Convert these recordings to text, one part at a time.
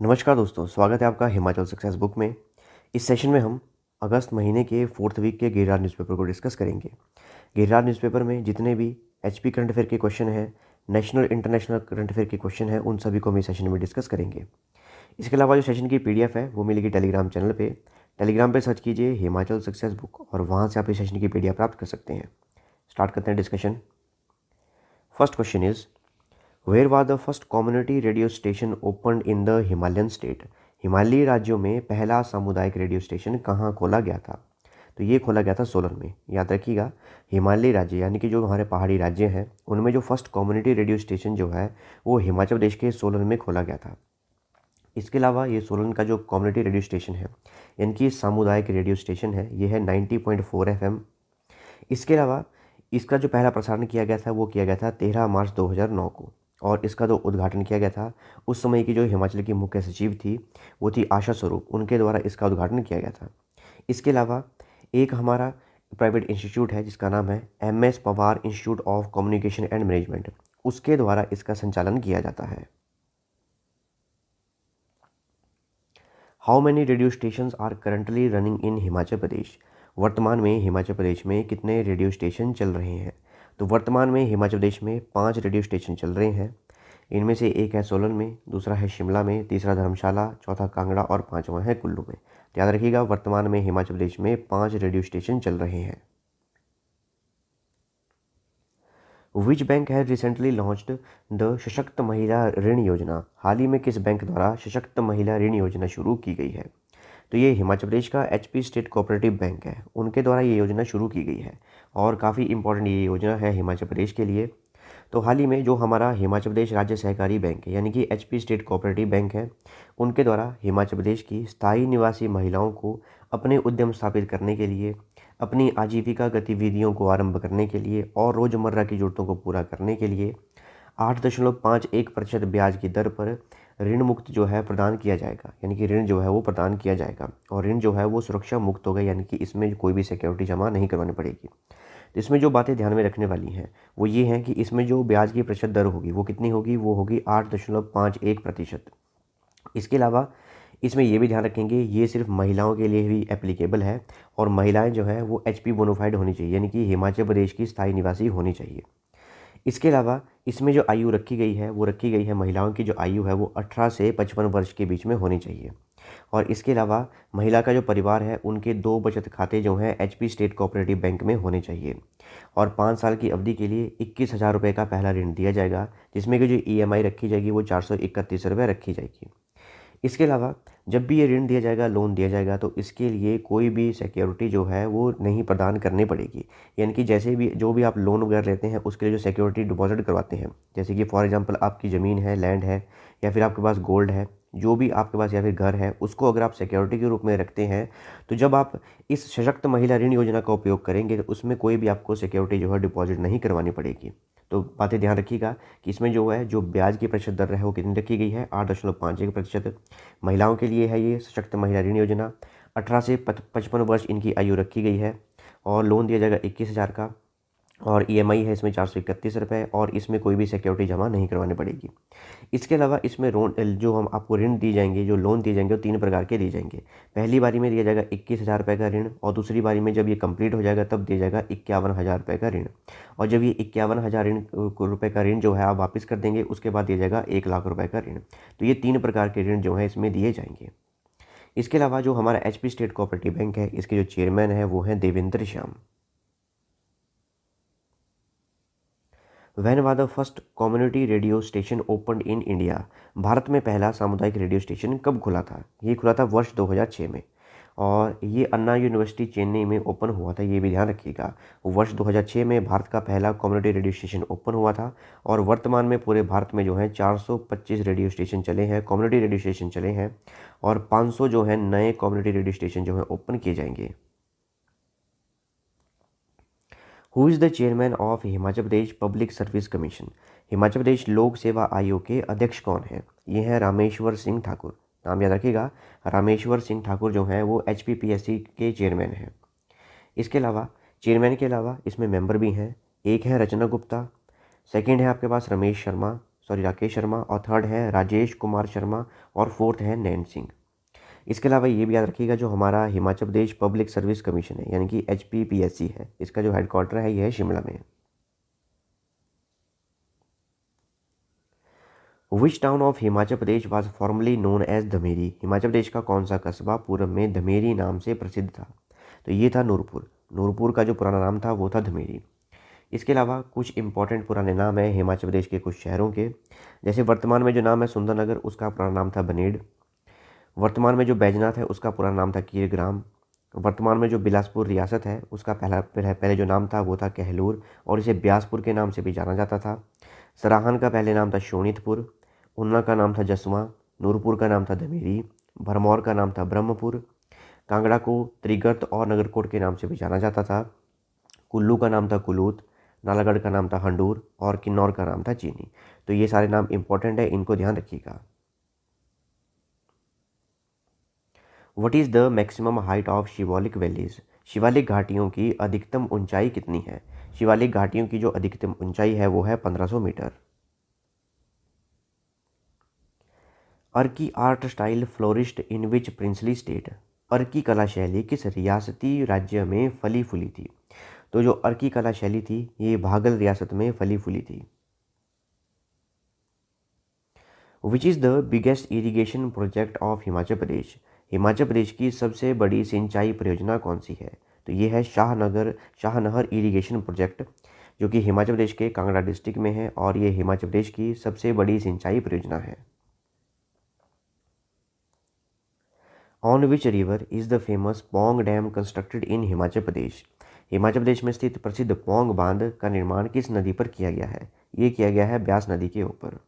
नमस्कार दोस्तों, स्वागत है आपका हिमाचल सक्सेस बुक में। इस सेशन में हम अगस्त महीने के 4th वीक के गिरिराज न्यूज़पेपर को डिस्कस करेंगे। गिरिराज न्यूज़पेपर में जितने भी एचपी करंट अफेयर के क्वेश्चन हैं, नेशनल इंटरनेशनल करंट अफेयर के क्वेश्चन हैं, उन सभी को हम इस सेशन में डिस्कस करेंगे। इसके अलावा जो सेशन की पीडीएफ है वो मिलेगी टेलीग्राम चैनल पे। टेलीग्राम पे सर्च कीजिए हिमाचल सक्सेस बुक और वहाँ से आप इस सेशन की पीडीएफ प्राप्त कर सकते हैं। स्टार्ट करते हैं discussion. First question is, where was the first community radio station opened in the Himalayan state? हिमालयी राज्यों में पहला सामुदायिक रेडियो स्टेशन कहाँ खोला गया था? तो ये खोला गया था सोलन में। याद रखिएगा, हिमालयी राज्य यानी कि जो हमारे पहाड़ी राज्य हैं उनमें जो फर्स्ट कम्युनिटी रेडियो स्टेशन जो है वो हिमाचल प्रदेश के सोलन में खोला गया था। इसके अलावा ये सोलन का जो कम्युनिटी रेडियो स्टेशन है यानी कि सामुदायिक रेडियो स्टेशन है, ये है 90.4 FM। इसके अलावा इसका जो पहला प्रसारण किया गया था वो किया गया था 13 मार्च 2009 को, और इसका जो उद्घाटन किया गया था उस समय की जो हिमाचल की मुख्य सचिव थी वो थी आशा स्वरूप, उनके द्वारा इसका उद्घाटन किया गया था। इसके अलावा एक हमारा प्राइवेट इंस्टीट्यूट है जिसका नाम है MS Pawar institute of communication and management, उसके द्वारा इसका संचालन किया जाता है। How many radio stations are currently running in Himachal Pradesh? वर्तमान में हिमाचल प्रदेश में कितने रेडियो स्टेशन चल रहे हैं? तो वर्तमान में हिमाचल प्रदेश में 5 रेडियो स्टेशन चल रहे हैं। इनमें से एक है सोलन में, दूसरा है शिमला में, तीसरा धर्मशाला, चौथा कांगड़ा और पांचवा है कुल्लू में। तो याद रखिएगा, वर्तमान में हिमाचल प्रदेश में 5 रेडियो स्टेशन चल रहे हैं। Which bank has recently launched the सशक्त महिला ऋण योजना? हाल ही में किस बैंक द्वारा सशक्त महिला ऋण योजना शुरू की गई है? तो ये हिमाचल प्रदेश का HP स्टेट कोऑपरेटिव बैंक है, उनके द्वारा ये योजना शुरू की गई है और काफ़ी इंपॉर्टेंट ये योजना है हिमाचल प्रदेश के लिए। तो हाल ही में जो हमारा हिमाचल प्रदेश राज्य सहकारी बैंक है यानी कि HP स्टेट कोऑपरेटिव बैंक है, उनके द्वारा हिमाचल प्रदेश की स्थायी निवासी महिलाओं को अपने उद्यम स्थापित करने के लिए, अपनी आजीविका गतिविधियों को आरंभ करने के लिए और रोज़मर्रा की ज़रूरतों को पूरा करने के लिए 8.51% ब्याज की दर पर ऋण मुक्त जो है प्रदान किया जाएगा, यानी कि ऋण जो है वो प्रदान किया जाएगा और ऋण जो है वो सुरक्षा मुक्त होगा, यानी कि इसमें कोई भी सिक्योरिटी जमा नहीं करवानी पड़ेगी। तो इसमें जो बातें ध्यान में रखने वाली हैं वो ये हैं कि इसमें जो ब्याज की प्रतिशत दर होगी वो कितनी होगी, वो होगी 8.51%। इसके अलावा इसमें ये भी ध्यान रखेंगे ये सिर्फ महिलाओं के लिए ही एप्लीकेबल है और महिलाएं जो हैं वो HP बोनोफाइड होनी चाहिए, यानी कि हिमाचल प्रदेश की स्थायी निवासी होनी चाहिए। इसके अलावा इसमें जो आयु रखी गई है वो रखी गई है, महिलाओं की जो आयु है वो 18 से 55 वर्ष के बीच में होनी चाहिए। और इसके अलावा महिला का जो परिवार है उनके 2 बचत खाते जो हैं HP स्टेट कोऑपरेटिव बैंक में होने चाहिए और 5 साल की अवधि के लिए 21,000 रुपये का पहला ऋण दिया जाएगा, जिसमें कि जो EMI रखी जाएगी वो 431 रुपये रखी जाएगी। इसके अलावा जब भी ये ऋण दिया जाएगा, लोन दिया जाएगा, तो इसके लिए कोई भी सिक्योरिटी जो है वो नहीं प्रदान करनी पड़ेगी, यानी कि जैसे भी जो भी आप लोन वगैरह लेते हैं उसके लिए जो सिक्योरिटी डिपॉजिट करवाते हैं, जैसे कि फॉर एग्जांपल आपकी ज़मीन है, लैंड है या फिर आपके पास गोल्ड है, जो भी आपके पास या फिर घर है, उसको अगर आप सिक्योरिटी के रूप में रखते हैं तो जब आप इस सशक्त महिला ऋण योजना का उपयोग करेंगे तो उसमें कोई भी आपको सिक्योरिटी जो है डिपॉजिट नहीं करवानी पड़ेगी। तो बातें ध्यान रखिएगा कि इसमें जो है जो ब्याज की प्रतिशत दर है वो कितनी रखी गई है, 8.51%। महिलाओं के लिए है ये सशक्त महिला ऋण योजना। 18 से 55 वर्ष इनकी आयु रखी गई है और लोन दिया जाएगा 21,000 का और EMI है इसमें 431 रुपये और इसमें कोई भी सिक्योरिटी जमा नहीं करवानी पड़ेगी। इसके अलावा इसमें जो हम आपको ऋण दिए जाएंगे, जो लोन दिए जाएंगे वो 3 प्रकार के दिए जाएंगे। पहली बारी में दिया जाएगा 21,000 रुपये का ऋण और दूसरी बारी में जब ये कंप्लीट हो जाएगा तब दिया जाएगा 51,000 रुपये का ऋण, और जब ये 51,000 रुपये का ऋण जो है आप वापस कर देंगे उसके बाद दिया जाएगा 1,00,000 रुपये का ऋण। तो ये 3 प्रकार के ऋण जो है इसमें दिए जाएंगे। इसके अलावा जो हमारा HP स्टेट कोऑपरेटिव बैंक है इसके जो चेयरमैन है वो हैं Devendra Shyam. When was the first community radio station opened in India? Bharat में पहला सामुदायिक रेडियो स्टेशन कब खुला था? ये खुला था वर्ष 2006 में और ये अन्ना यूनिवर्सिटी चेन्नई में ओपन हुआ था, ये भी ध्यान रखिएगा। वर्ष 2006 में भारत का पहला कम्युनिटी रेडियो स्टेशन ओपन हुआ था और वर्तमान में पूरे भारत में जो है 425 रेडियो स्टेशन चले हैं, कम्युनिटी रेडियो स्टेशन चले हैं और 500 जो है नए कम्युनिटी रेडियो स्टेशन जो है ओपन किए जाएंगे। Who is the chairman of Himachal Pradesh public service commission? Himachal Pradesh लोक सेवा आयोग के अध्यक्ष कौन है? ये हैं रामेश्वर सिंह ठाकुर। नाम याद रखिएगा, रामेश्वर सिंह ठाकुर जो हैं वो HPPSC के चेयरमैन हैं। इसके अलावा चेयरमैन के अलावा इसमें मेंबर भी हैं। एक है रचना गुप्ता, सेकंड है आपके पास रमेश शर्मा, राकेश शर्मा, और थर्ड है राजेश कुमार शर्मा, और फोर्थ है नैन सिंह। इसके अलावा ये भी याद रखिएगा, जो हमारा Himachal Pradesh public service commission है यानी कि HPPSC है, इसका जो हेडक्वार्टर है ये है शिमला में। Which town of Himachal Pradesh was formerly known as Dhameri? Himachal Pradesh का कौन सा कस्बा पूर्व में धमेरी नाम से प्रसिद्ध था? तो ये था नूरपुर। नूरपुर का जो पुराना नाम था वो था धमेरी। इसके अलावा कुछ इंपॉर्टेंट पुराने नाम हैं हिमाचल प्रदेश के कुछ शहरों के, जैसे वर्तमान में जो नाम है सुंदरनगर, उसका पुराना नाम था बनेड़। वर्तमान में जो बैजनाथ है उसका पुराना नाम था कीरग्राम। वर्तमान में जो बिलासपुर रियासत है उसका पहले जो नाम था वो था कहलूर, और इसे ब्यासपुर के नाम से भी जाना जाता था। सराहन का पहले नाम था शोणितपुर। ऊना का नाम था जसवां। नूरपुर का नाम था धमेरी। भरमौर का नाम था ब्रह्मपुर। कांगड़ा को त्रिगर्त और नगरकोट के नाम से भी जाना जाता था। कुल्लू का नाम था कुलूत। नालागढ़ का नाम था हंडूर, और किन्नौर का नाम था चीनी। तो ये सारे नाम इंपॉर्टेंट है, इनको ध्यान रखिएगा। What is the maximum height of Shivalik valleys? Shivalik घाटियों की अधिकतम ऊंचाई कितनी है? शिवालिक घाटियों की जो अधिकतम ऊंचाई है वो है 1500 metre. Arki art style flourished in which princely state? Arki कला शैली किस रियासती राज्य में फली फूली थी? तो जो अर्की कला शैली थी ये भागल रियासत में फली फूली थी। Which is the biggest irrigation project of Himachal Pradesh? Himachal Pradesh की सबसे बड़ी सिंचाई परियोजना कौन सी है? तो ये है शाहनहर इरिगेशन प्रोजेक्ट, जो कि हिमाचल प्रदेश के कांगड़ा डिस्ट्रिक्ट में है, और ये हिमाचल प्रदेश की सबसे बड़ी सिंचाई परियोजना है। On which river is the famous Pong dam constructed in Himachal Pradesh? Himachal Pradesh में स्थित प्रसिद्ध पौंग बांध का निर्माण किस नदी पर किया गया है? ये किया गया है ब्यास नदी के ऊपर।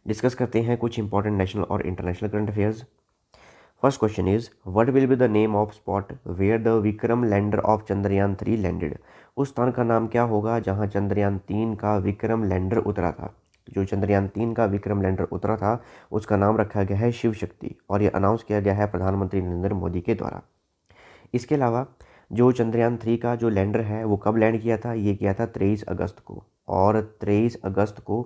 डिस्कस करते हैं कुछ इंपॉर्टेंट नेशनल और international current affairs. First question is what will be the name of spot where the Vikram lander of Chandrayaan 3 landed? उस स्थान का नाम क्या होगा जहां चंद्रयान 3 का विक्रम लैंडर उतरा था? जो चंद्रयान 3 का विक्रम लैंडर उतरा था उसका नाम रखा गया है शिव शक्ति, और ये अनाउंस किया गया है प्रधानमंत्री नरेंद्र मोदी के द्वारा। इसके अलावा जो चंद्रयान 3 का जो लैंडर है वो कब लैंड किया था? ये किया था 23 अगस्त को, और 23 अगस्त को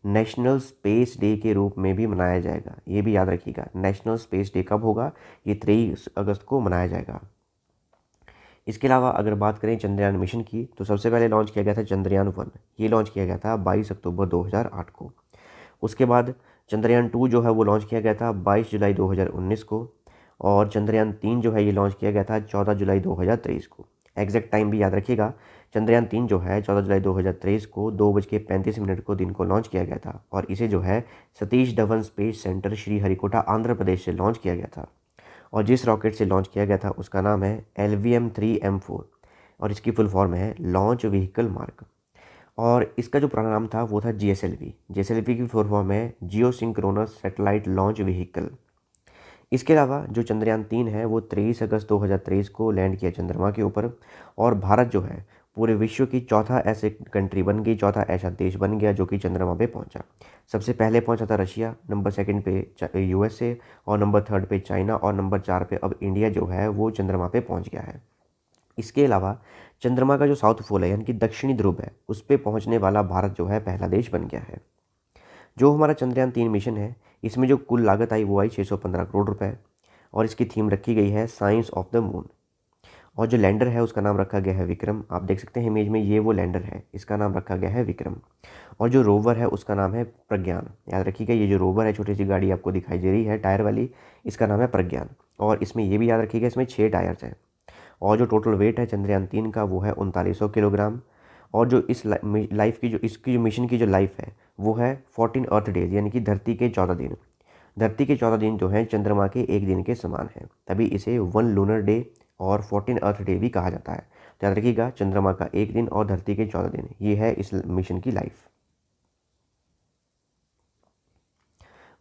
नेशनल स्पेस डे के रूप में भी मनाया जाएगा। ये भी याद रखिएगा, नेशनल स्पेस डे कब होगा? ये 23 अगस्त को मनाया जाएगा। इसके अलावा अगर बात करें चंद्रयान मिशन की, तो सबसे पहले लॉन्च किया गया था चंद्रयान 1। ये लॉन्च किया गया था 22 अक्टूबर 2008 को। उसके बाद चंद्रयान 2 जो है वो लॉन्च किया गया था 22 जुलाई 2019 को, और चंद्रयान 3 जो है ये लॉन्च किया गया था 14 जुलाई 2023 को। एग्जैक्ट टाइम भी याद रखिएगा, चंद्रयान 3 जो है 14 जुलाई 2023 को 2:35 को दिन को लॉन्च किया गया था, और इसे जो है सतीश धवन स्पेस सेंटर श्रीहरिकोटा आंध्र प्रदेश से लॉन्च किया गया था। और जिस रॉकेट से लॉन्च किया गया था उसका नाम है LVM-3M4, और इसकी फुल फॉर्म है लॉन्च व्हीकल मार्क। और इसका जो पुराना नाम था वो था GSLV की फुल फॉर्म है जियो सिंक्रोनस सैटेलाइट लॉन्च व्हीकल। इसके अलावा जो चंद्रयान 3 है वो 23 अगस्त 2023 को लैंड किया चंद्रमा के ऊपर, और भारत जो है पूरे विश्व की चौथा ऐसे कंट्री बन गई, चौथा ऐसा देश बन गया जो कि चंद्रमा पे पहुंचा। सबसे पहले पहुंचा था रशिया, नंबर 2 पे USA, और नंबर 3 पे चाइना, और नंबर 4 पे अब इंडिया जो है वो चंद्रमा पे पहुंच गया है। इसके अलावा चंद्रमा का जो साउथ पोल है यानी कि दक्षिणी ध्रुव है उस पर पहुंचने वाला भारत जो है पहला देश बन गया है। जो हमारा चंद्रयान 3 मिशन है इसमें जो कुल लागत आई वो आई 615 करोड़ रुपए, और इसकी थीम रखी गई है साइंस ऑफ द मून। और जो लैंडर है उसका नाम रखा गया है विक्रम। आप देख सकते हैं इमेज में, ये वो लैंडर है, इसका नाम रखा गया है विक्रम। और जो रोवर है उसका नाम है प्रज्ञान। याद रखिएगा, ये जो रोवर है, छोटी सी गाड़ी आपको दिखाई दे रही है टायर वाली, इसका नाम है प्रज्ञान। और इसमें ये भी याद रखिएगा, इसमें 6 टायर्स हैं। और जो टोटल वेट है चंद्रयान 3 का वो है 3900 किलोग्राम। और जो इस लाइफ की जो इसकी जो मिशन की जो लाइफ है वो है 14 अर्थ डेज, यानी कि धरती के 14 दिन। धरती के 14 दिन जो हैं चंद्रमा के एक दिन के समान हैं, तभी इसे 1 लूनर डे और 14 अर्थ डे भी कहा जाता है। तो याद रखिएगा, चंद्रमा का एक दिन और धरती के 14 दिन, ये है इस मिशन की life.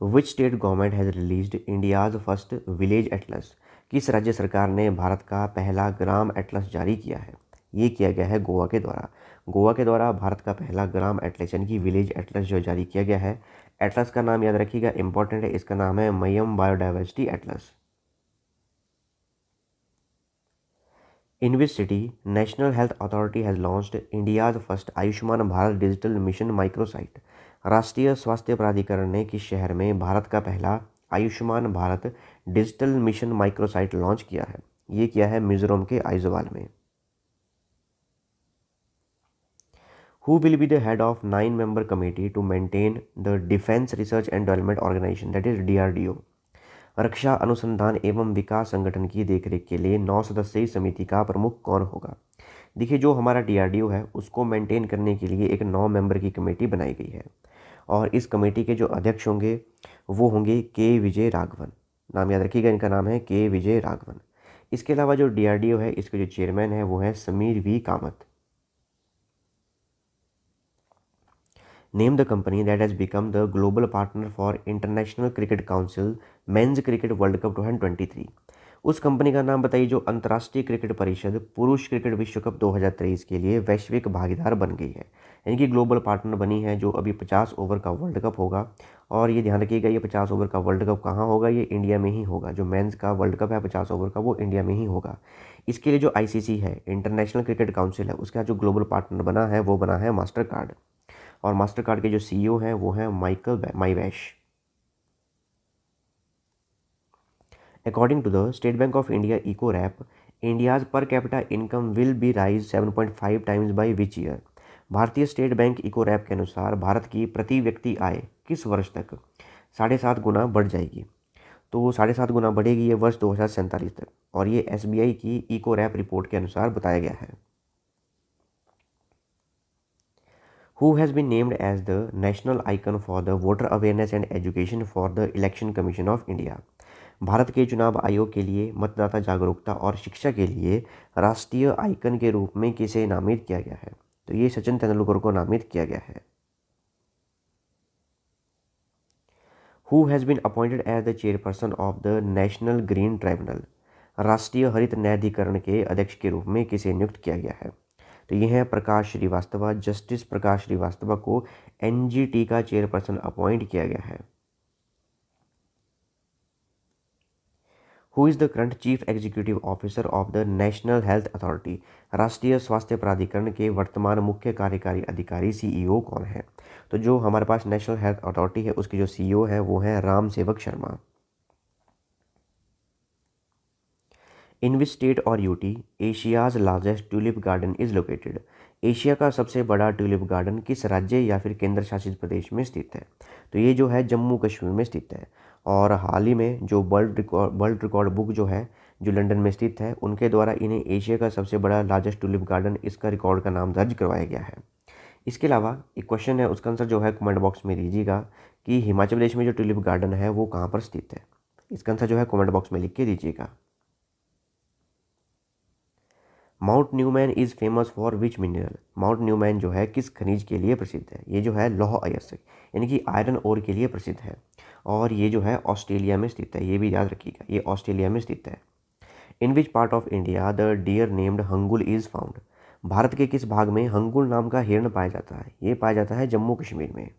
Which state government has released India's first village Atlas? किस राज्य सरकार ने भारत का पहला ग्राम एटलस जारी किया है? ये किया गया है गोवा के द्वारा। गोवा के द्वारा भारत का पहला ग्राम एटलस यानी कि विलेज एटलस जो जारी किया गया है। एटलस का नाम याद रखिएगा, इंपॉर्टेंट है, इसका नाम है मयम biodiversity atlas. In which city national health authority has launched India's first Ayushman Bharat digital mission microsite? राष्ट्रीय स्वास्थ्य प्राधिकरण ने किस शहर में भारत का पहला Ayushman Bharat digital mission microsite launch किया है? ये किया है मिजोरम के आइजवाल में। Who will be the head of 9-member committee to maintain the Defense Research and Development Organization, that is DRDO? रक्षा अनुसंधान एवं विकास संगठन की देखरेख के लिए 9 सदस्यीय समिति का प्रमुख कौन होगा? देखिए, जो हमारा DRDO है उसको मेंटेन करने के लिए एक 9 मेंबर की कमेटी बनाई गई है और इस कमेटी के जो अध्यक्ष होंगे वो होंगे के विजय राघवन। नाम याद रखिएगा, इनका नाम है के विजय राघवन। इसके अलावा जो DRDO है इसके जो चेयरमैन है वो है Sameer V Kamath. Name the company that has become the global partner for International Cricket Council Men's Cricket World Cup 2023। उस कंपनी का नाम बताइए जो अंतर्राष्ट्रीय क्रिकेट परिषद पुरुष क्रिकेट विश्व कप 2023 के लिए वैश्विक भागीदार बन गई है, यानी कि ग्लोबल पार्टनर बनी है, जो अभी 50 ओवर का वर्ल्ड कप होगा। और ये ध्यान रखिएगा, ये 50 ओवर का वर्ल्ड कप कहाँ होगा? ये इंडिया में ही होगा। जो मेंस का वर्ल्ड कप है 50 ओवर का, वो इंडिया में ही होगा। इसके लिए जो ICC है, इंटरनेशनल क्रिकेट काउंसिल है, उसका जो ग्लोबल पार्टनर बना है वो बना है मास्टर कार्ड। और मास्टर कार्ड के जो CEO हैं वो हैं Michael Miebach. According to the State Bank of India Ecowrap, India's per capita income will be rise 7.5 times by which year? भारतीय स्टेट बैंक इको रैप के अनुसार भारत की प्रति व्यक्ति आय किस वर्ष तक 7.5 गुना बढ़ जाएगी? तो वो 7.5 गुना बढ़ेगी ये वर्ष 2047 तक, और ये SBI की इको रैप रिपोर्ट के अनुसार बताया गया है। Who has been named as the national icon for the voter awareness and education for the Election Commission of India? Bharat के चुनाव आयोग के लिए मतदाता जागरूकता और शिक्षा के लिए राष्ट्रीय आइकन के रूप में किसे नामित किया गया है? तो ये सचिन तेंदुलकर को नामित किया गया है। Who has been appointed as the chairperson of the National Green Tribunal? राष्ट्रीय हरित न्यायाधिकरण के अध्यक्ष के रूप में किसे नियुक्त किया गया है? तो ये हैं प्रकाश श्रीवास्तव। जस्टिस प्रकाश श्रीवास्तव को NGT का चेयरपर्सन अपॉइंट किया गया है। Who is the current chief executive officer of the national health authority? राष्ट्रीय स्वास्थ्य प्राधिकरण के वर्तमान मुख्य कार्यकारी अधिकारी CEO कौन है? तो जो हमारे पास नेशनल हेल्थ अथॉरिटी है उसके जो CEO है वो है राम सेवक शर्मा। इन विच स्टेट और UT Asia's largest tulip garden is located? Asia का सबसे बड़ा ट्यूलिप गार्डन किस राज्य या फिर केंद्र शासित प्रदेश में स्थित है? तो ये जो है जम्मू कश्मीर में स्थित है। और हाल ही में जो वर्ल्ड रिकॉर्ड बुक जो है जो लंदन में स्थित है, उनके द्वारा इन्हें एशिया का सबसे बड़ा लार्जेस्ट ट्यूलिप गार्डन, इसका रिकॉर्ड का नाम दर्ज करवाया गया है। इसके अलावा एक क्वेश्चन है, उसका आंसर जो है कमेंट बॉक्स में दीजिएगा कि हिमाचल प्रदेश में जो ट्यूलिप गार्डन है वो कहाँ पर स्थित है। इसका आंसर जो है कमेंट बॉक्स में लिख के दीजिएगा। Mount Newman is famous for which mineral? Mount Newman जो है किस खनिज के लिए प्रसिद्ध है? ये जो है लौह अयस्क यानी कि आयरन ओर के लिए प्रसिद्ध है, और ये जो है ऑस्ट्रेलिया में स्थित है। ये भी याद रखिएगा, ये ऑस्ट्रेलिया में स्थित है। In which part of India the deer named hangul is found? Bharat के किस भाग में हंगुल नाम का हिरण पाया जाता है? ये पाया जाता है जम्मू कश्मीर में।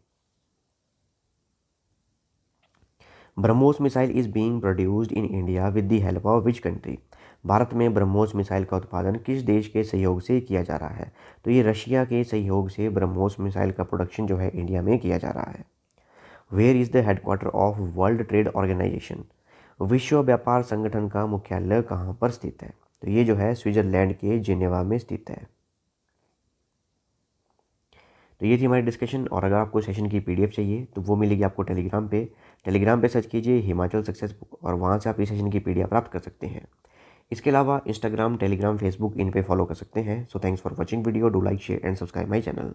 BrahMos missile is being produced in India with the help of which country? Bharat में ब्रह्मोस मिसाइल का उत्पादन किस देश के सहयोग से किया जा रहा है? तो ये रशिया के सहयोग से ब्रह्मोस मिसाइल का प्रोडक्शन जो है इंडिया में किया जा रहा है। Where is the headquarter of World Trade Organization? विश्व व्यापार संगठन का मुख्यालय कहाँ पर स्थित है? तो ये जो है स्विट्जरलैंड के जिनेवा में स्थित है। तो ये थी हमारी डिस्कशन, और अगर आपको सेशन की PDF चाहिए तो वो मिलेगी आपको टेलीग्राम पे सर्च कीजिए हिमाचल सक्सेस बुक, और वहाँ से आप इस सेशन की PDF प्राप्त कर सकते हैं। इसके अलावा इंस्टाग्राम, टेलीग्राम, फेसबुक इन पे फॉलो कर सकते हैं। So thanks for watching video. Do like, share and subscribe my channel.